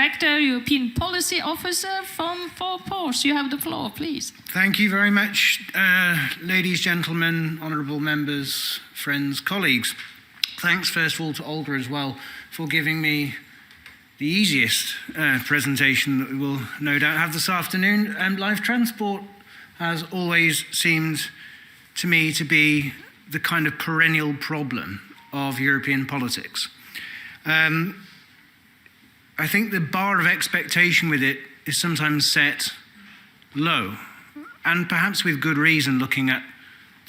Director, European Policy Officer from Paws. You have the floor, please. Thank you very much, ladies, gentlemen, honourable members, friends, colleagues. Thanks, first of all, to Olga as well for giving me the easiest presentation that we will no doubt have this afternoon. Live transport has always seemed to me to be the kind of perennial problem of European politics. I think the bar of expectation with it is sometimes set low, and perhaps with good reason, looking at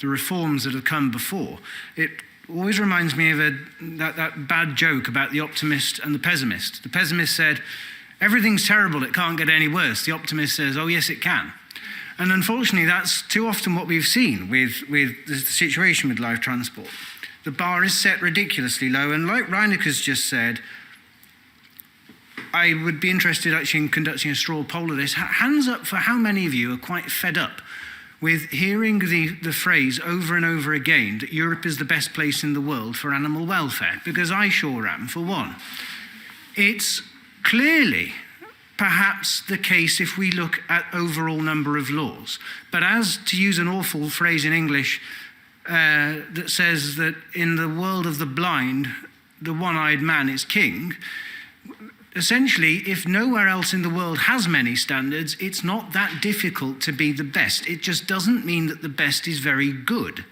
the reforms that have come before. It always reminds me of that bad joke about the optimist and the pessimist. The pessimist said, everything's terrible, it can't get any worse. The optimist says, oh yes, it can. And unfortunately, that's too often what we've seen with the situation with live transport. The bar is set ridiculously low, and like Reineke's just said, I would be interested actually in conducting a straw poll of this. Hands up for how many of you are quite fed up with hearing the phrase over and over again that Europe is the best place in the world for animal welfare, because I sure am, for one. It's clearly perhaps the case if we look at overall number of laws. But as, to use an awful phrase in English, that says that in the world of the blind, the one-eyed man is king, essentially, if nowhere else in the world has many standards, it's not that difficult to be the best. It just doesn't mean that the best is very good.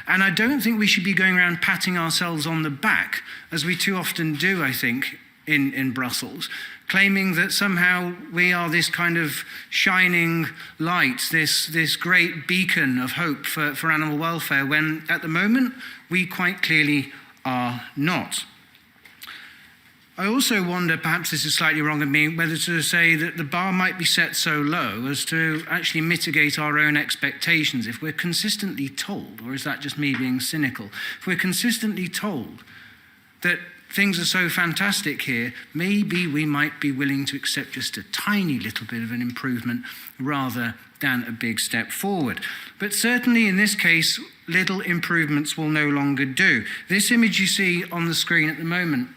And I don't think we should be going around patting ourselves on the back, as we too often do, I think, in Brussels, claiming that somehow we are this kind of shining light, this great beacon of hope for animal welfare, when at the moment we quite clearly are not. I also wonder, perhaps this is slightly wrong of me, whether to say that the bar might be set so low as to actually mitigate our own expectations. If we're consistently told, or is that just me being cynical, if we're consistently told that things are so fantastic here, maybe we might be willing to accept just a tiny little bit of an improvement rather than a big step forward. But certainly in this case, little improvements will no longer do. This image you see on the screen at the moment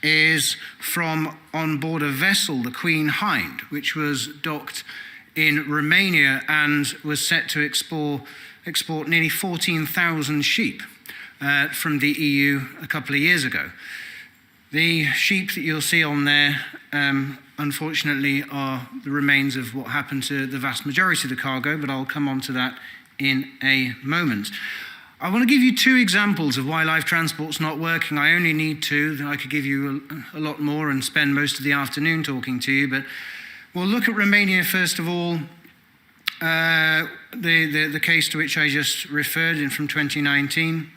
is from on board a vessel, the Queen Hind, which was docked in Romania and was set to export nearly 14,000 sheep from the EU a couple of years ago. The sheep that you'll see on there, unfortunately, are the remains of what happened to the vast majority of the cargo, but I'll come on to that in a moment. I want to give you two examples of why live transport's not working. I only need two. I could give you a lot more and spend most of the afternoon talking to you, but we'll look at Romania first of all. The case to which I just referred in from 2019.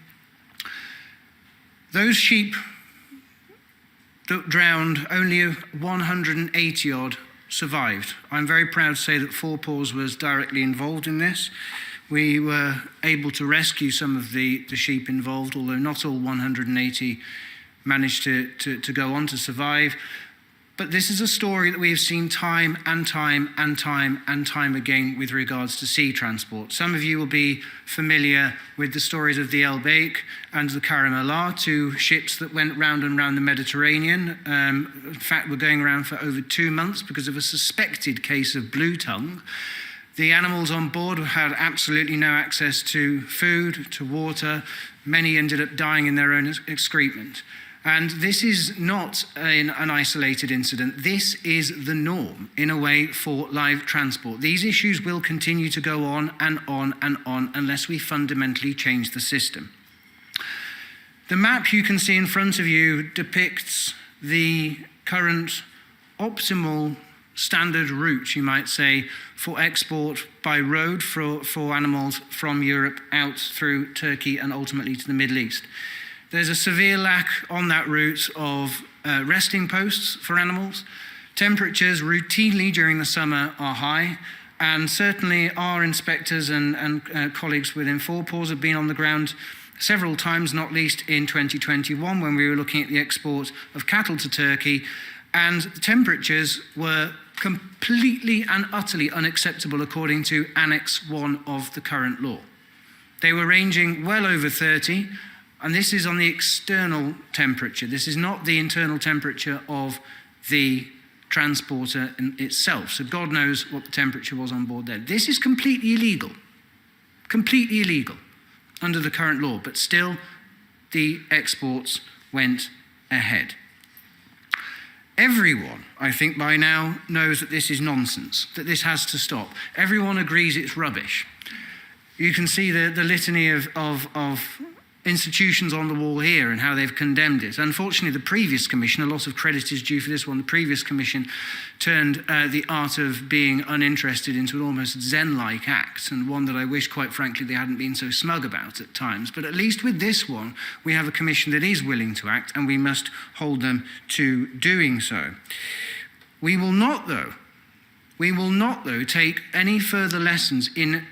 Those sheep that drowned, only 180 odd survived. I'm very proud to say that Paws was directly involved in this. We were able to rescue some of the sheep involved, although not all 180 managed to go on to survive. But this is a story that we have seen time and time and time and time again with regards to sea transport. Some of you will be familiar with the stories of the Elbeek and the Caramellar, two ships that went round and round the Mediterranean. In fact, were going around for over 2 months because of a suspected case of blue tongue. The animals on board had absolutely no access to food, to water. Many ended up dying in their own excrement. And this is not an isolated incident. This is the norm, in a way, for live transport. These issues will continue to go on and on and on unless we fundamentally change the system. The map you can see in front of you depicts the current optimal standard route, you might say, for export by road for animals from Europe out through Turkey and ultimately to the Middle East. There's a severe lack on that route of resting posts for animals. Temperatures routinely during the summer are high, and certainly our inspectors and colleagues within Paws have been on the ground several times, not least in 2021 when we were looking at the export of cattle to Turkey, and the temperatures were completely and utterly unacceptable according to Annex 1 of the current law. They were ranging well over 30, and this is on the external temperature. This is not the internal temperature of the transporter in itself. So God knows what the temperature was on board there. This is completely illegal under the current law, but still the exports went ahead. Everyone, I think by now, knows that this is nonsense, that this has to stop. Everyone agrees it's rubbish. You can see the litany of institutions on the wall here and how they've condemned it. Unfortunately, the previous commission, a lot of credit is due for this one, the previous commission turned the art of being uninterested into an almost Zen-like act, and one that I wish, quite frankly, they hadn't been so smug about at times. But at least with this one, we have a commission that is willing to act, and we must hold them to doing so. We will not, though, take any further lessons in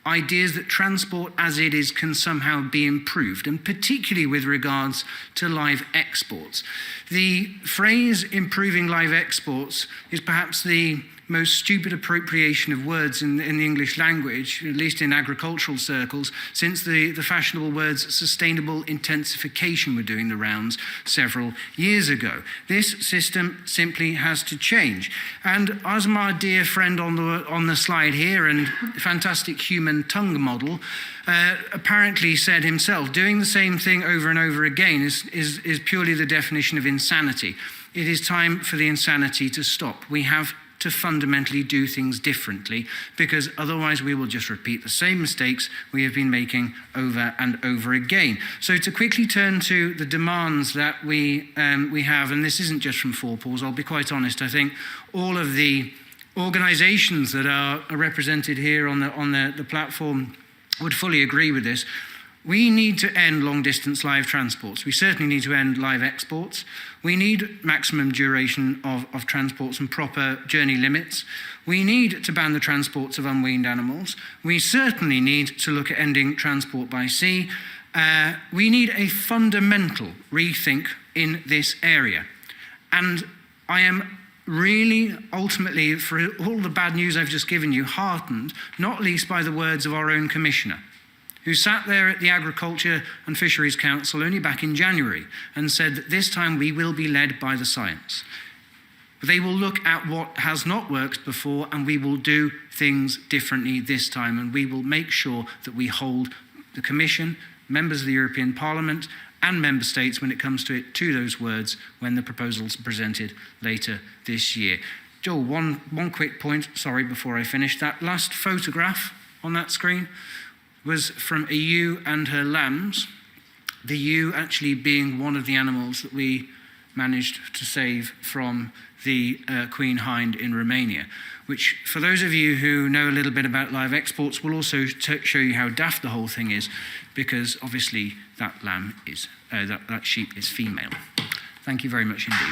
ideas that transport as it is can somehow be improved, and particularly with regards to live exports. The phrase improving live exports is perhaps the most stupid appropriation of words in the English language, at least in agricultural circles, since the fashionable words sustainable intensification were doing the rounds several years ago. This system simply has to change. And as my dear friend on the slide here and fantastic human tongue model apparently said himself, doing the same thing over and over again is purely the definition of insanity. It is time for the insanity to stop. We have to fundamentally do things differently, because otherwise we will just repeat the same mistakes we have been making over and over again. So to quickly turn to the demands that we have, and this isn't just from Paws, I'll be quite honest, I think all of the organisations that are represented here on the platform would fully agree with this. We need to end long-distance live transports. We certainly need to end live exports. We need maximum duration of transports and proper journey limits. We need to ban the transports of unweaned animals. We certainly need to look at ending transport by sea. We need a fundamental rethink in this area. And I am really, ultimately, for all the bad news I've just given you, heartened, not least by the words of our own commissioner, who sat there at the Agriculture and Fisheries Council only back in January and said that this time we will be led by the science. They will look at what has not worked before, and we will do things differently this time, and we will make sure that we hold the Commission, members of the European Parliament and Member States when it comes to it, to those words when the proposals are presented later this year. Joel, one quick point, sorry, before I finish. That last photograph on that screen was from a ewe and her lambs, the ewe actually being one of the animals that we managed to save from the queen hind in Romania, which, for those of you who know a little bit about live exports, will also show you how daft the whole thing is, because obviously that sheep is female. Thank you very much indeed.